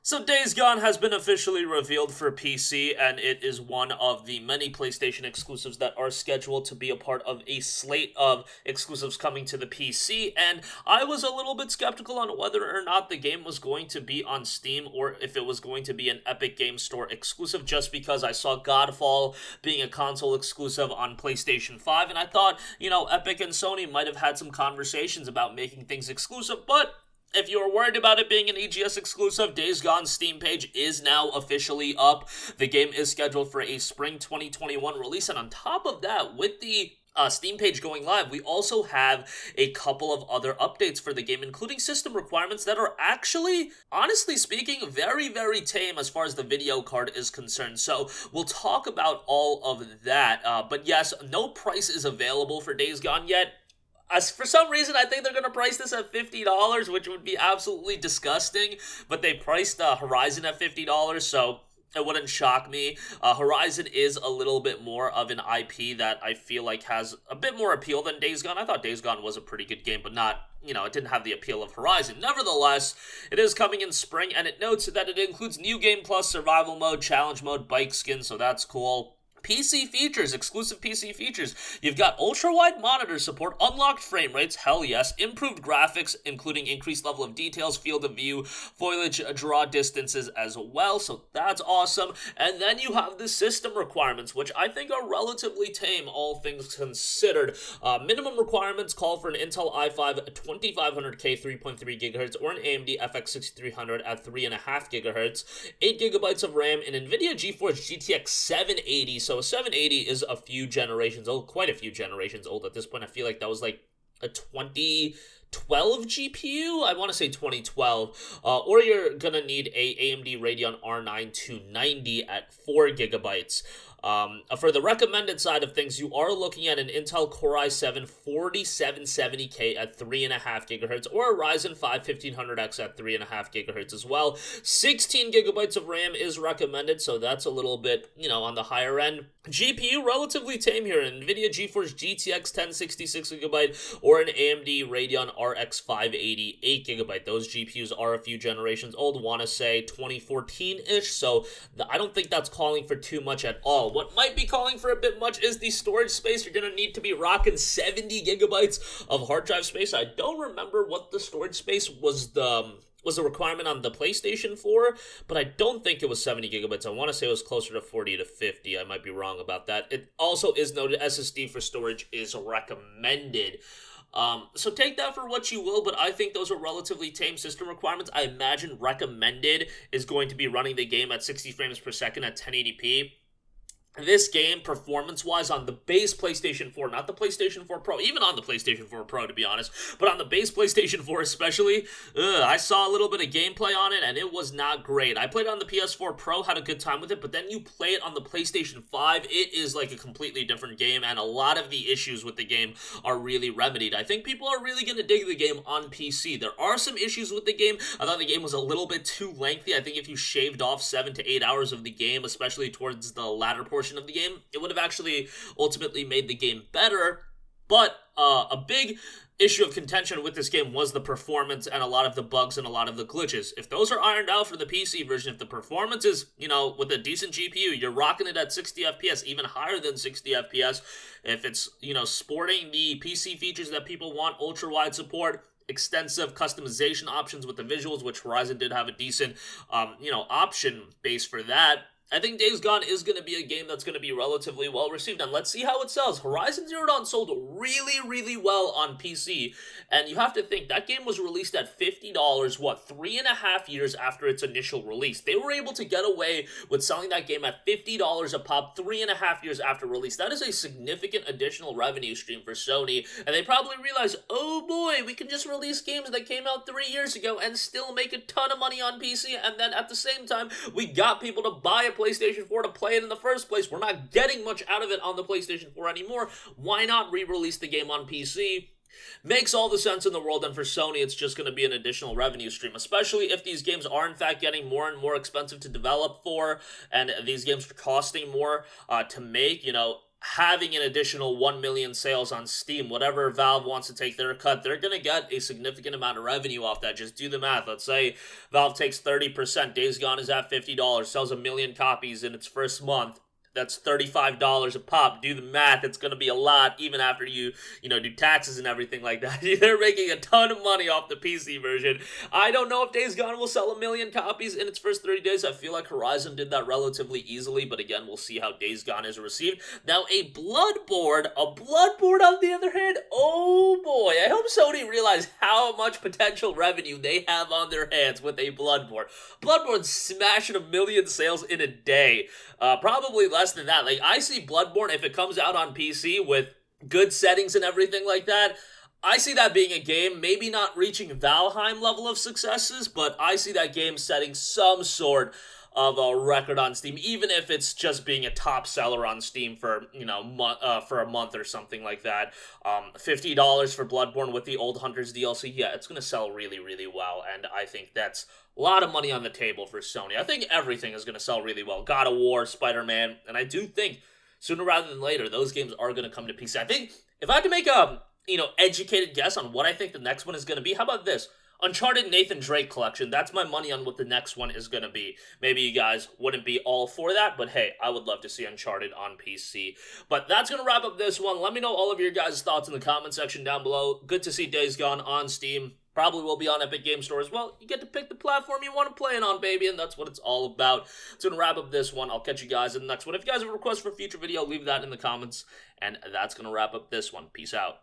So Days Gone has been officially revealed for PC, and it is one of the many PlayStation exclusives that are scheduled to be a part of a slate of exclusives coming to the PC, and I was a little bit skeptical on whether or not the game was going to be on Steam or if it was going to be an Epic Game Store exclusive, just because I saw Godfall being a console exclusive on PlayStation 5, and I thought, Epic and Sony might have had some conversations about making things exclusive, but if you were worried about it being an EGS exclusive, Days Gone's Steam page is now officially up. The game is scheduled for a spring 2021 release, and on top of that, with the Steam page going live, we also have a couple of other updates for the game, including system requirements that are actually, honestly speaking, very, very tame as far as the video card is concerned. So we'll talk about all of that. But yes, no price is available for Days Gone yet. For some reason, I think they're going to price this at $50, which would be absolutely disgusting. But they priced Horizon at $50, so it wouldn't shock me. Horizon is a little bit more of an IP that I feel like has a bit more appeal than Days Gone. I thought Days Gone was a pretty good game, but not, it didn't have the appeal of Horizon. Nevertheless, it is coming in spring, and it notes that it includes New Game Plus, Survival Mode, Challenge Mode, Bike Skin, so that's cool. PC features, exclusive PC features. You've got ultra-wide monitor support, unlocked frame rates, hell yes, improved graphics, including increased level of details, field of view, foliage, draw distances as well, so that's awesome. And then you have the system requirements, which I think are relatively tame, all things considered. Minimum requirements call for an Intel i5 2500K 3.3 GHz or an AMD FX 6300 at 3.5 GHz, 8 GB of RAM, and NVIDIA GeForce GTX 780, so 780 is a few generations old, quite a few generations old at this point. I feel like that was like a 2012 GPU, I want to say 2012, or you're gonna need a AMD Radeon R9 290 at 4 gigabytes. For the recommended side of things, you are looking at an Intel Core i7 4770K at 3.5 GHz or a Ryzen 5 1500X at 3.5 GHz as well. 16 gigabytes of RAM is recommended, so that's a little bit, on the higher end. GPU, relatively tame here. NVIDIA GeForce GTX 1066GB or an AMD Radeon RX 580 8GB. Those GPUs are a few generations old, want to say 2014-ish, so I don't think that's calling for too much at all. What might be calling for a bit much is the storage space. You're going to need to be rocking 70 gigabytes of hard drive space. I don't remember what the storage space was the requirement on the PlayStation 4, but I don't think it was 70 gigabytes. I want to say it was closer to 40 to 50. I might be wrong about that. It also is noted SSD for storage is recommended. So take that for what you will, but I think those are relatively tame system requirements. I imagine recommended is going to be running the game at 60 frames per second at 1080p. This game, performance-wise, on the base PlayStation 4, not the PlayStation 4 Pro, even on the PlayStation 4 Pro, to be honest, but on the base PlayStation 4 especially, I saw a little bit of gameplay on it, and it was not great. I played it on the PS4 Pro, had a good time with it, but then you play it on the PlayStation 5, it is like a completely different game, and a lot of the issues with the game are really remedied. I think people are really going to dig the game on PC. There are some issues with the game. I thought the game was a little bit too lengthy. I think if you shaved off 7 to 8 hours of the game, especially towards the latter portion of the game, it would have actually ultimately made the game better. But a big issue of contention with this game was the performance and a lot of the bugs and a lot of the glitches. If those are ironed out for the PC version, if the performance is, with a decent GPU, you're rocking it at 60 FPS, even higher than 60 FPS. If it's, sporting the PC features that people want, ultra-wide support, extensive customization options with the visuals, which Horizon did have a decent, option base for that, I think Days Gone is going to be a game that's going to be relatively well received, and let's see how it sells. Horizon Zero Dawn sold really, really well on PC, and you have to think, that game was released at $50, 3.5 years after its initial release. They were able to get away with selling that game at $50 a pop 3.5 years after release. That is a significant additional revenue stream for Sony, and they probably realized, oh boy, we can just release games that came out 3 years ago and still make a ton of money on PC, and then at the same time, we got people to buy a PlayStation 4 to play it in the first place. We're not getting much out of it on the PlayStation 4 anymore. Why not re-release the game on PC? Makes all the sense in the world, and for Sony, it's just going to be an additional revenue stream, especially if these games are in fact getting more and more expensive to develop for, and these games are costing more to make, having an additional 1 million sales on Steam, whatever Valve wants to take their cut, they're going to get a significant amount of revenue off that. Just do the math. Let's say Valve takes 30%. Days Gone is at $50, sells 1 million copies in its first month. That's $35 a pop. Do the math. It's going to be a lot, even after you do taxes and everything like that. They're making a ton of money off the PC version. I don't know if Days Gone will sell 1 million copies in its first 30 days. I feel like Horizon did that relatively easily, but again, we'll see how Days Gone is received. Now, a Bloodborne on the other hand, oh boy, I hope Sony realized how much potential revenue they have on their hands with a Bloodborne. Bloodborne smashing 1 million sales in a day. Probably less than that. Like, I see Bloodborne, if it comes out on PC with good settings and everything like that, I see that being a game, maybe not reaching Valheim level of successes, but I see that game setting some sort of a record on Steam, even if it's just being a top seller on Steam for, for a month or something like that. $50 for Bloodborne with the Old Hunters DLC, yeah, it's going to sell really, really well, and I think that's a lot of money on the table for Sony. I think everything is going to sell really well. God of War, Spider-Man, and I do think sooner rather than later, those games are going to come to PC. I think if I had to make a, educated guess on what I think the next one is going to be, how about this? Uncharted Nathan Drake collection. That's my money on what the next one is going to be. Maybe you guys wouldn't be all for that, but hey, I would love to see Uncharted on PC. But that's going to wrap up this one. Let me know all of your guys' thoughts in the comment section down below. Good to see Days Gone on Steam. Probably will be on Epic Game Store as well. You get to pick the platform you want to play it on, baby, and that's what it's all about. It's going to wrap up this one. I'll catch you guys in the next one. If you guys have a request for a future video, leave that in the comments. And that's going to wrap up this one. Peace out.